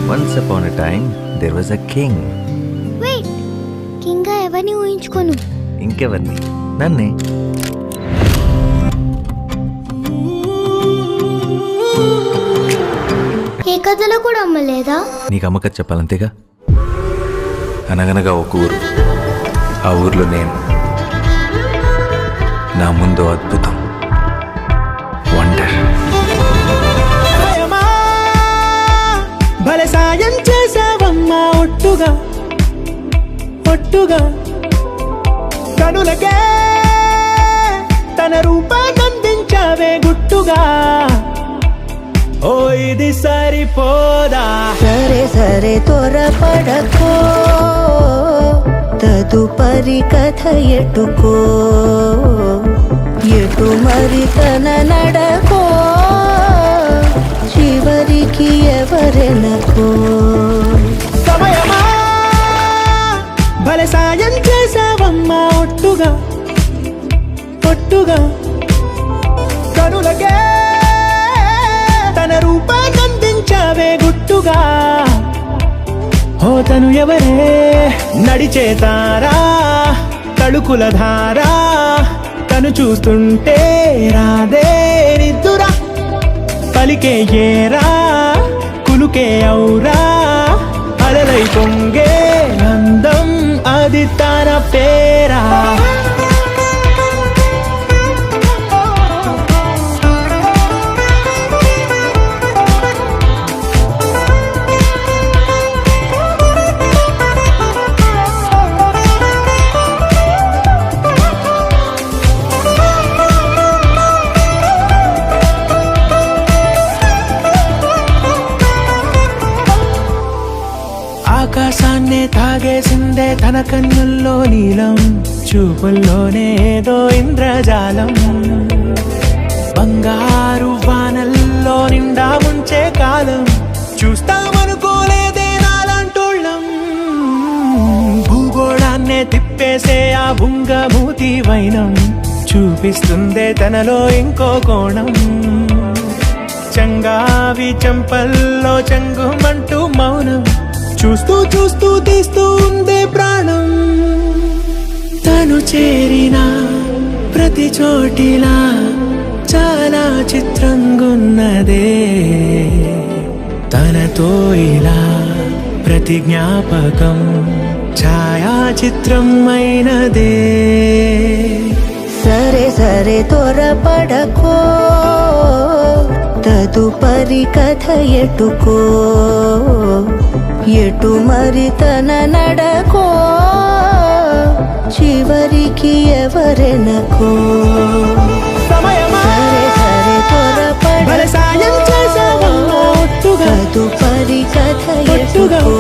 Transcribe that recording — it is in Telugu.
Once upon a time, there was a king. Wait, king ఎవరిని ఊహించుకోను. ఇంకెవర్ని? నన్నే. ఏ కథలో కూడా అమ్మలేదా? నీకు అమ్మకథ చెప్పాలంతేగా. అనగనగా ఒక ఊరు, ఆ ఊర్లో నేను. నా ముందు అద్భుతం, వండర్. భలే సాయం చేసావమ్మా ఒట్టుగా ఒట్టుగా, కనులకే తన రూపాన్నందించావే గుట్టుగా. ఓ ఇది సరిపోదా? సరే సరే త్వరపడకో, తదుపరి కథ ఎటుకో, ఎటు మరి తన నడకో, చివరికి ఎవరెనకో. సమయమా భలే సాయం చేసావమ్మా ఒట్టుగా ఒట్టుగా, కనులకే తన రూపాన్నందించావే గుట్టుగా. ఓ తను ఎవరే? నడిచే తారా, తళుకుల ధారా, తను చూస్తుంటే రాదే నిద్దురా. పలికే ఏరా, కులుకే ఔరా, అలలై పొంగే అందం అది తన పేరా. ఆకాశాన్నే తాగేసిందే తన కన్నుల్లో నీలం, చూపుల్లోనే ఏదో ఇంద్రజాలం. బంగారు వానల్లో నిండా ముంచే కాలం, చూస్తామనుకోలేదే నాలాంటోళ్ళం. భూగోళాన్నే తిప్పేసే ఆ బుంగమూతి వైనం, చూపిస్తుందే తనలో ఇంకో కోణం. చంగావి చంపల్లో చంగుమంటూ మౌనం, చూస్తూ చూస్తూ తీస్తూ ఉందే ప్రాణం. తను చేరిన ప్రతి చోటిలా చాలా చిత్రంగున్నదే, తనతో ఇలా ప్రతి జ్ఞాపకం ఛాయాచిత్రం అయినదే. సరే సరే త్వరపడకో, తదుపరి కథ ఎటుకో, ఎటు మరి తన నడకో, చివరికి ఎవరెనకో. సమయమా సరే సరే భలే సాయం చేసావమ్మా త్వరపడకో, ఒట్టుగా తదుపరి కథ ఒట్టుగా, ఎటుకో,